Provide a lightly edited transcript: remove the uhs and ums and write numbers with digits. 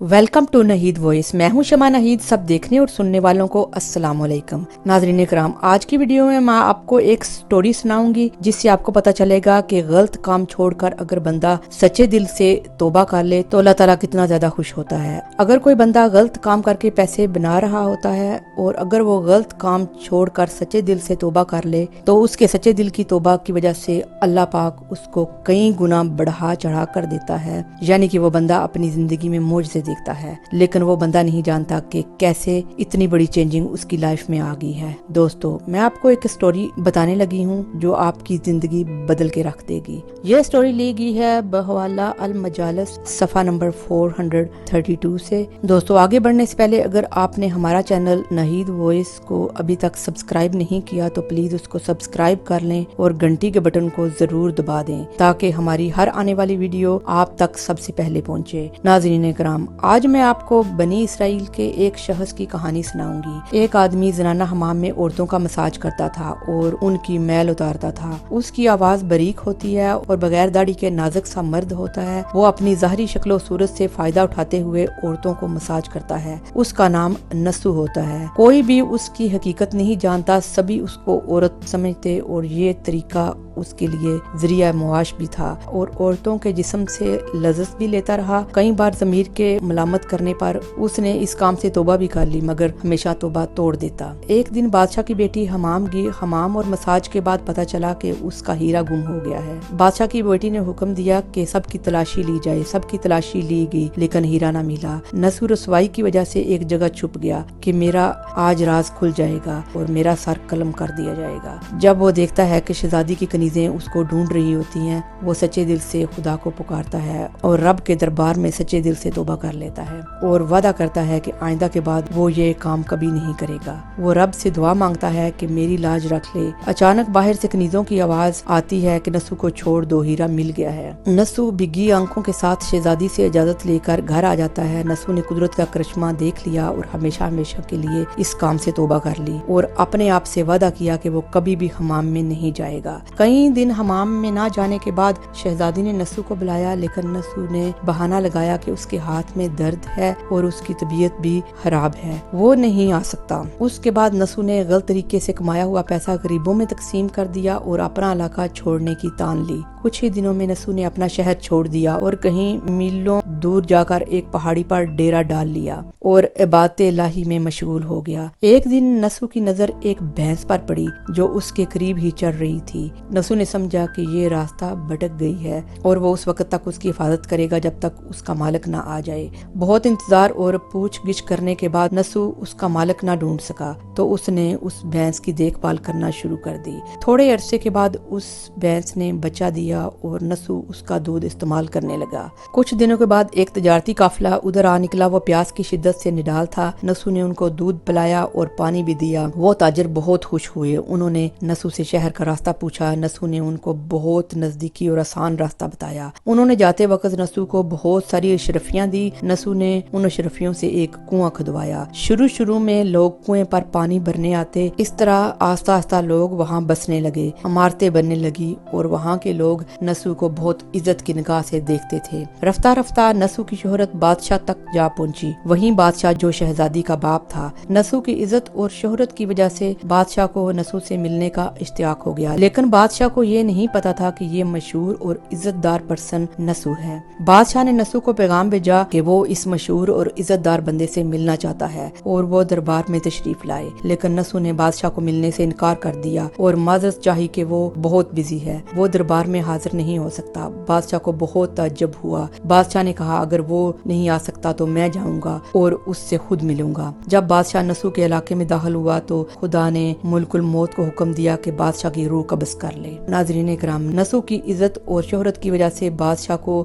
Welcome to نہید voice. میں ہوں شمع نہید. سب دیکھنے اور سننے والوں کو السلام علیکم. ناظرین کرام، آج کی ویڈیو میں آپ کو ایک سٹوری سناؤں گی جس سے آپ کو پتہ چلے گا کہ غلط کام چھوڑ کر اگر بندہ سچے دل سے توبہ کر لے تو اللہ تعالیٰ کتنا زیادہ خوش ہوتا ہے. اگر کوئی بندہ غلط کام کر کے پیسے بنا رہا ہوتا ہے اور اگر وہ غلط کام چھوڑ کر سچے دل سے توبہ کر لے تو اس کے سچے دل کی توبہ کی وجہ سے اللہ پاک اس کو کئی گنا بڑھا چڑھا کر دیتا ہے. یعنی کہ وہ بندہ اپنی زندگی میں معجزے دیکھتا ہے، لیکن وہ بندہ نہیں جانتا کہ کیسے اتنی بڑی چینجنگ اس کی لائف میں آ گئی ہے. دوستو، میں آپ کو ایک سٹوری بتانے لگی ہوں جو آپ کی زندگی بدل کے رکھ دے گی. یہ سٹوری لی گئی ہے بحوالہ المجالس صفحہ نمبر 432 سے. دوستو، آگے بڑھنے سے پہلے اگر آپ نے ہمارا چینل نہید وائس کو ابھی تک سبسکرائب نہیں کیا تو پلیز اس کو سبسکرائب کر لیں اور گھنٹی کے بٹن کو ضرور دبا دیں تاکہ ہماری ہر آنے والی ویڈیو آپ تک سب سے پہلے پہنچے. ناظرین کرام، آج میں آپ کو بنی اسرائیل کے ایک شخص کی کہانی سناؤں گی. ایک آدمی زنانہ حمام میں عورتوں کا مساج کرتا تھا اور ان کی میل اتارتا تھا. اس کی آواز باریک ہوتی ہے اور بغیر داڑھی کے نازک سا مرد ہوتا ہے. وہ اپنی ظاہری شکل و صورت سے فائدہ اٹھاتے ہوئے عورتوں کو مساج کرتا ہے. اس کا نام نسو ہوتا ہے. کوئی بھی اس کی حقیقت نہیں جانتا، سبھی اس کو عورت سمجھتے اور یہ طریقہ اس کے لیے ذریعہ معاش بھی تھا اور عورتوں کے جسم سے لذت بھی لیتا رہا. کئی بار ضمیر کے ملامت کرنے پر اس نے اس کام سے توبہ بھی کر لی مگر ہمیشہ توبہ توڑ دیتا. ایک دن بادشاہ کی بیٹی حمام گئی. حمام اور مساج کے بعد پتہ چلا کہ اس کا ہیرا گم ہو گیا ہے. بادشاہ کی بیٹی نے حکم دیا کہ سب کی تلاشی لی جائے. سب کی تلاشی لی گئی لیکن ہیرا نہ ملا. نسو رسوائی کی وجہ سے ایک جگہ چھپ گیا کہ میرا آج راز کھل جائے گا اور میرا سر قلم کر دیا جائے گا. جب وہ دیکھتا ہے کہ شہزادی کی کنیزیں اس کو ڈھونڈ رہی ہوتی ہیں، وہ سچے دل سے خدا کو پکارتا ہے اور رب کے دربار میں سچے دل سے توبہ کر لیتا ہے اور وعدہ کرتا ہے کہ آئندہ کے بعد وہ یہ کام کبھی نہیں کرے گا. وہ رب سے دعا مانگتا ہے کہ میری لاج رکھ لے. اچانک باہر سے کنیزوں کی آواز آتی ہے کہ نسو کو چھوڑ دو، ہیرا مل گیا ہے. نسو بھیگی آنکھوں کے ساتھ شہزادی سے اجازت لے کر گھر آ جاتا ہے. نسو نے قدرت کا کرشمہ دیکھ لیا اور ہمیشہ ہمیشہ کے لیے اس کام سے توبہ کر لی اور اپنے آپ سے وعدہ کیا کہ وہ کبھی بھی حمام میں نہیں جائے گا. کئی دن حمام میں نہ جانے کے بعد شہزادی نے نسو کو بلایا لیکن نسو نے بہانہ لگایا کہ اس کے ہاتھ میں درد ہے اور اس کی طبیعت بھی خراب ہے، وہ نہیں آ سکتا. اس کے بعد نسو نے غلط طریقے سے کمایا ہوا پیسہ غریبوں میں تقسیم کر دیا اور اپنا علاقہ چھوڑنے کی تان لی. کچھ ہی دنوں میں نسو نے اپنا شہر چھوڑ دیا اور کہیں میلوں دور جا کر ایک پہاڑی پر ڈیرا ڈال لیا اور عبادت الہی میں مشغول ہو گیا. ایک دن نسو کی نظر ایک بھینس پر پڑی جو اس کے قریب ہی چل رہی تھی. نسو نے سمجھا کہ یہ راستہ بھٹک گئی ہے اور وہ اس وقت تک اس کی حفاظت کرے گا جب تک اس کا مالک نہ آ جائے. بہت انتظار اور پوچھ گچھ کرنے کے بعد نسو اس کا مالک نہ ڈھونڈ سکا تو اس نے اس بھینس کی دیکھ بھال کرنا شروع کر دی. تھوڑے عرصے کے بعد اس بھینس نے بچہ دیا اور نسو اس کا دودھ استعمال کرنے لگا. کچھ دنوں کے بعد ایک تجارتی قافلہ ادھر آ نکلا. وہ پیاس کی شدت سے نڈال تھا. نسو نے ان کو دودھ پلایا اور پانی بھی دیا. وہ تاجر بہت خوش ہوئے. انہوں نے نسو سے شہر کا راستہ پوچھا. نسو نے ان کو بہت نزدیکی اور آسان راستہ بتایا. انہوں نے جاتے وقت نسو کو بہت ساری اشرفیاں دی. نسو نے ان اشرفیوں سے ایک کنواں کھدوایا. شروع میں لوگ کنویں پر پانی بھرنے آتے. اس طرح آہستہ آہستہ لوگ وہاں بسنے لگے. عمارتیں بننے لگی اور وہاں کے لوگ نسو کو بہت عزت کی نگاہ سے دیکھتے تھے. رفتہ رفتہ نسو کی شہرت بادشاہ تک جا پہنچی. وہیں بادشاہ جو شہزادی کا باپ تھا. نسو کی عزت اور شہرت کی وجہ سے بادشاہ کو نسو سے ملنے کا اشتیاق ہو گیا، لیکن بادشاہ کو یہ نہیں پتا تھا کہ یہ مشہور اور عزت دار پرسن نسو ہے. بادشاہ نے نسو کو پیغام بھیجا کہ وہ اس مشہور اور عزت دار بندے سے ملنا چاہتا ہے اور وہ دربار میں تشریف لائے. لیکن نسو نے بادشاہ کو ملنے سے انکار کر دیا اور معذرت چاہی کہ وہ بہت بزی ہے، وہ دربار میں حاضر نہیں ہو سکتا. بادشاہ کو بہت تعجب ہوا. بادشاہ نے کہا اگر وہ نہیں آ سکتا تو میں جاؤں گا اور اس سے خود ملوں گا. جب بادشاہ نسو کے علاقے میں داخل ہوا تو خدا نے ملک الموت کو حکم دیا کہ بادشاہ کی روح قبض کر لے. ناظرین کرام، نسو کی عزت اور شہرت کی وجہ سے بادشاہ کو